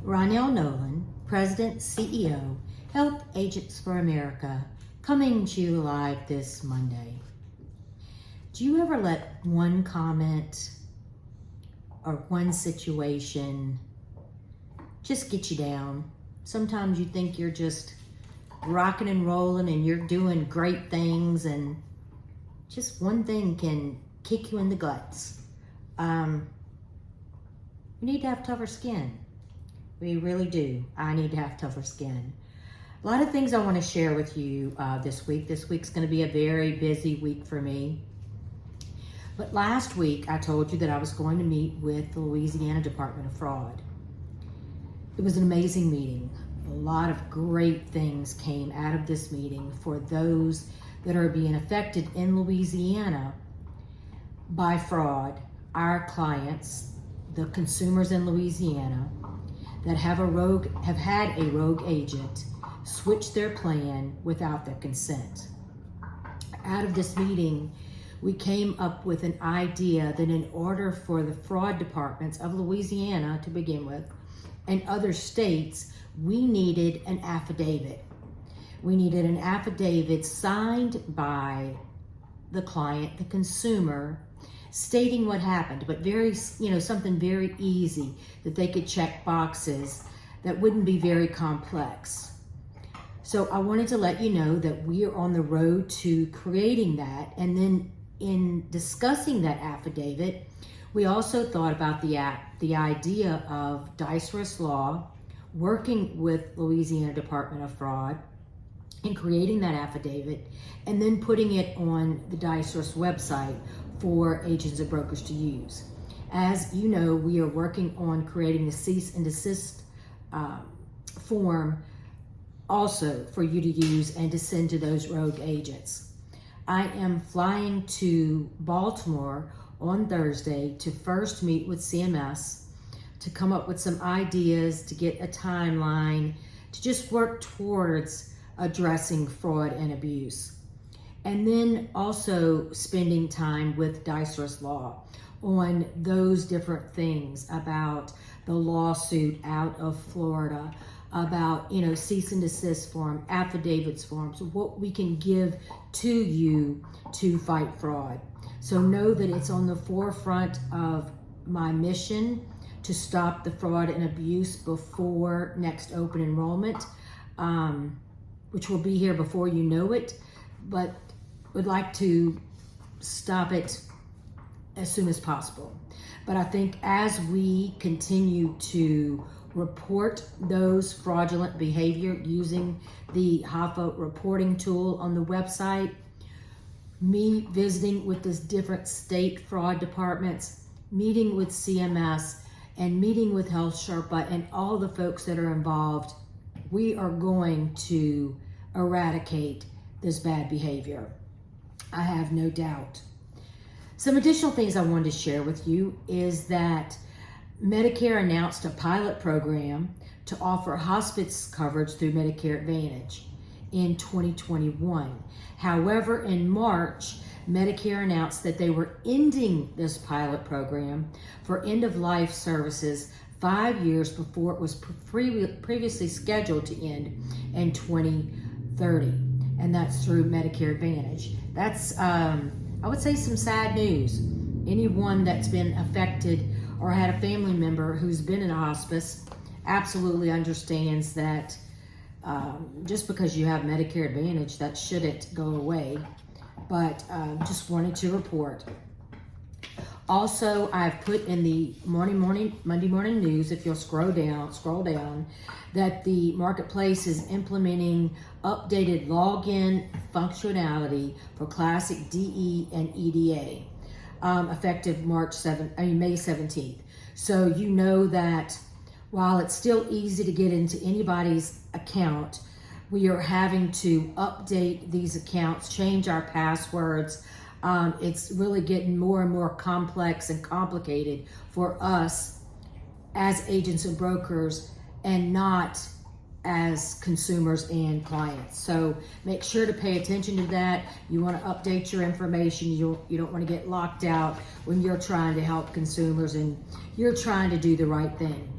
Ronell Nolan, President, CEO, Health Agents for America, coming to you live this Monday. Do you ever let one comment or one situation just get you down? Sometimes you think you're just rocking and rolling and you're doing great things, and just one thing can kick you in the guts. We need to have tougher skin. We really do. I need to have tougher skin. A lot of things I want to share with you this week. This week's going to be a very busy week for me. But last week I told you that I was going to meet with the Louisiana Department of Fraud. It was an amazing meeting. A lot of great things came out of this meeting for those that are being affected in Louisiana by fraud. Our clients, the consumers in Louisiana that have had a rogue agent switch their plan without their consent. Out of this meeting, we came up with an idea that in order for the fraud departments of Louisiana to begin with and other states, we needed an affidavit. We needed an affidavit signed by the client, the consumer, stating what happened, but something very easy that they could check boxes that wouldn't be very complex. So I wanted to let you know that we are on the road to creating that. And then in discussing that affidavit, we also thought about the idea of dice law, working with Louisiana Department of Fraud in creating that affidavit, and then putting it on the DICERS website for agents and brokers to use. As you know, we are working on creating the cease and desist form also for you to use and to send to those rogue agents. I am flying to Baltimore on Thursday to first meet with CMS to come up with some ideas, to get a timeline, to just work towards addressing fraud and abuse. And then also spending time with DICERS Law on those different things about the lawsuit out of Florida, about, cease and desist form, affidavits forms, what we can give to you to fight fraud. So know that it's on the forefront of my mission to stop the fraud and abuse before next open enrollment, which will be here before you know it, but would like to stop it as soon as possible. But I think as we continue to report those fraudulent behavior using the HAFA reporting tool on the website, me visiting with the different state fraud departments, meeting with CMS, and meeting with Health Sherpa and all the folks that are involved, we are going to eradicate this bad behavior. I have no doubt. Some additional things I wanted to share with you is that Medicare announced a pilot program to offer hospice coverage through Medicare Advantage in 2021. However, in March, Medicare announced that they were ending this pilot program for end-of-life services 5 years before it was previously scheduled to end in 2030. And that's through Medicare Advantage. That's, I would say, some sad news. Anyone that's been affected or had a family member who's been in a hospice absolutely understands that just because you have Medicare Advantage, that shouldn't go away. But just wanted to report. Also, I've put in the Monday morning news, if you'll scroll down, that the marketplace is implementing updated login functionality for Classic DE and EDA, effective May 17th. So you know that while it's still easy to get into anybody's account, we are having to update these accounts, change our passwords. It's really getting more and more complex and complicated for us as agents and brokers, and not as consumers and clients. So make sure to pay attention to that. You want to update your information. You don't want to get locked out when you're trying to help consumers and you're trying to do the right thing.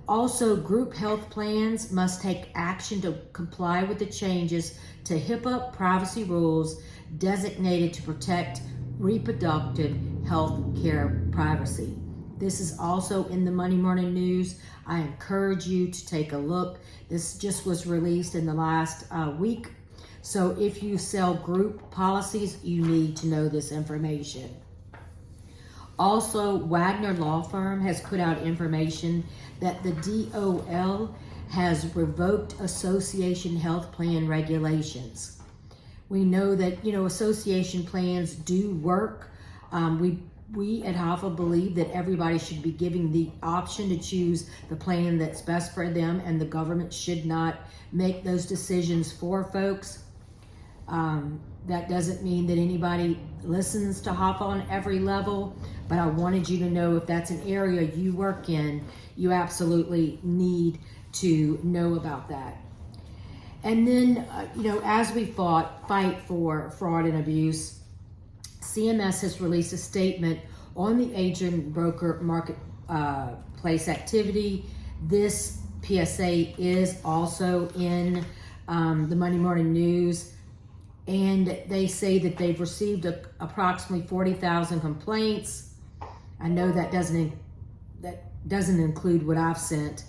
Also, group health plans must take action to comply with the changes to HIPAA privacy rules designated to protect reproductive health care privacy. This is also in the Monday Morning News. I encourage you to take a look. This just was released in the last week. So if you sell group policies, you need to know this information. Also, Wagner Law Firm has put out information that the DOL has revoked association health plan regulations. We know that, association plans do work. We at HAFA believe that everybody should be given the option to choose the plan that's best for them, and the government should not make those decisions for folks. That doesn't mean that anybody listens to HAFA on every level, but I wanted you to know if that's an area you work in, you absolutely need to know about that. And then, as we fight for fraud and abuse, CMS has released a statement on the agent broker marketplace activity. This PSA is also in the Monday Morning News. And they say that they've received approximately 40,000 complaints. I know that doesn't include what I've sent,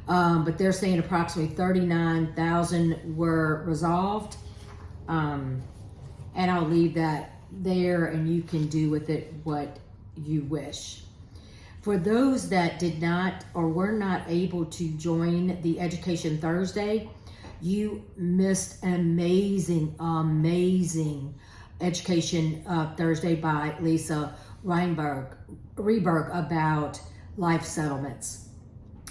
but they're saying approximately 39,000 were resolved. And I'll leave that there, and you can do with it what you wish. For those that did not or were not able to join the Education Thursday, you missed an amazing Education Thursday by Lisa Rehberg about life settlements.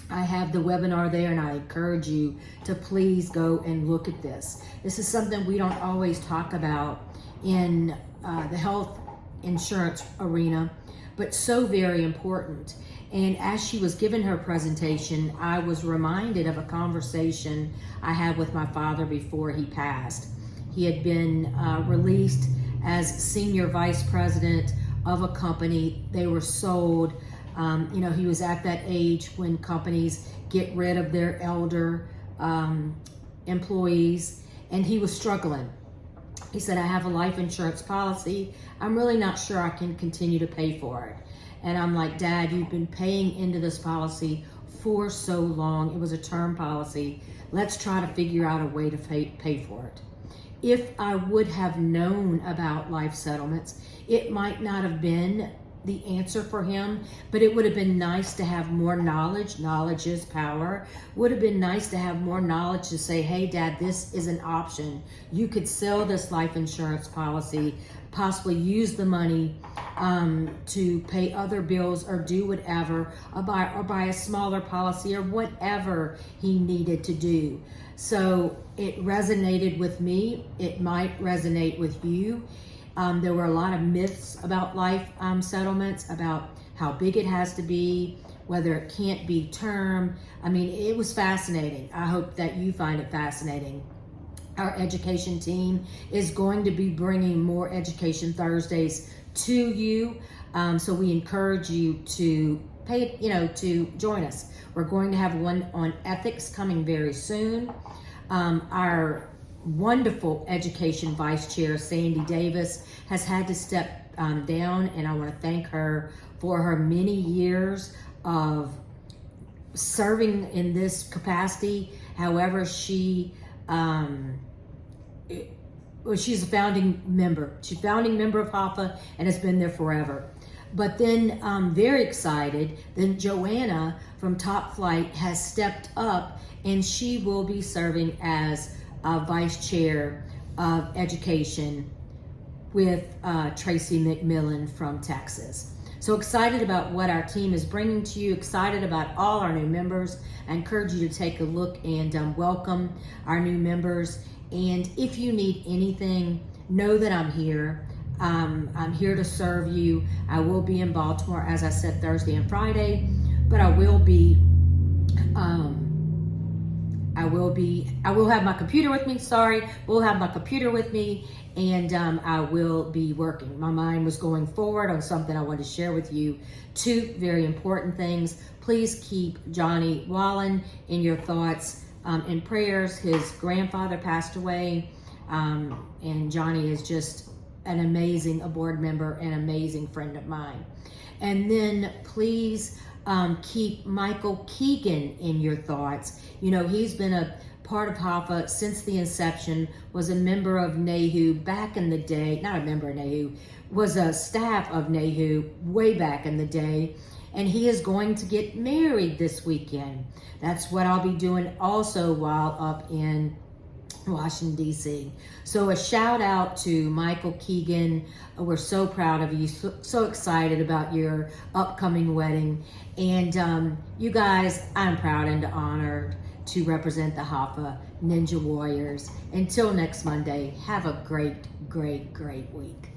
I have the webinar there, and I encourage you to please go and look at this. This is something we don't always talk about in the health insurance arena, but so very important. And as she was giving her presentation, I was reminded of a conversation I had with my father before he passed. He had been released as senior vice president of a company. They were sold. He was at that age when companies get rid of their elder employees, and he was struggling. He said, I have a life insurance policy. I'm really not sure I can continue to pay for it. And I'm like, Dad, you've been paying into this policy for so long. It was a term policy. Let's try to figure out a way to pay for it. If I would have known about life settlements, it might not have been the answer for him, but it would have been nice to have more knowledge. Knowledge is power. Would have been nice to have more knowledge to say, hey, Dad, this is an option. You could sell this life insurance policy, possibly use the money to pay other bills or do whatever, or buy a smaller policy or whatever he needed to do. So it resonated with me. It might resonate with you. There were a lot of myths about life settlements, about how big it has to be, whether it can't be term. I mean, it was fascinating. I hope that you find it fascinating. Our education team is going to be bringing more Education Thursdays to you. So we encourage you to to join us. We're going to have one on ethics coming very soon. Our wonderful education vice chair, Sandy Davis, has had to step down, and I want to thank her for her many years of serving in this capacity. However, she's a founding member. She's a founding member of HAFA and has been there forever. But then I'm very excited that Joanna from Top Flight has stepped up, and she will be serving as vice chair of education with Tracy McMillan from Texas. So excited about what our team is bringing to you, excited about all our new members. I encourage you to take a look and welcome our new members. And if you need anything, know that I'm here. I'm here to serve you. I will be in Baltimore, as I said, Thursday and Friday, but I will be I will have my computer with me. We'll have my computer with me, and I will be working. My mind was going forward on something I wanted to share with you. 2 very important things. Please keep Johnny Wallen in your thoughts and prayers. His grandfather passed away, and Johnny is just an amazing board member, an amazing friend of mine. And then please keep Michael Keegan in your thoughts. You know, he's been a part of HAFA since the inception, was a member of NAHU back in the day, not a member of NAHU, was a staff of NAHU way back in the day, and he is going to get married this weekend. That's what I'll be doing also while up in Washington, D.C. So a shout out to Michael Keegan. We're so proud of you, so excited about your upcoming wedding. And you guys, I'm proud and honored to represent the HAFA Ninja Warriors. Until next Monday, have a great, great, great week.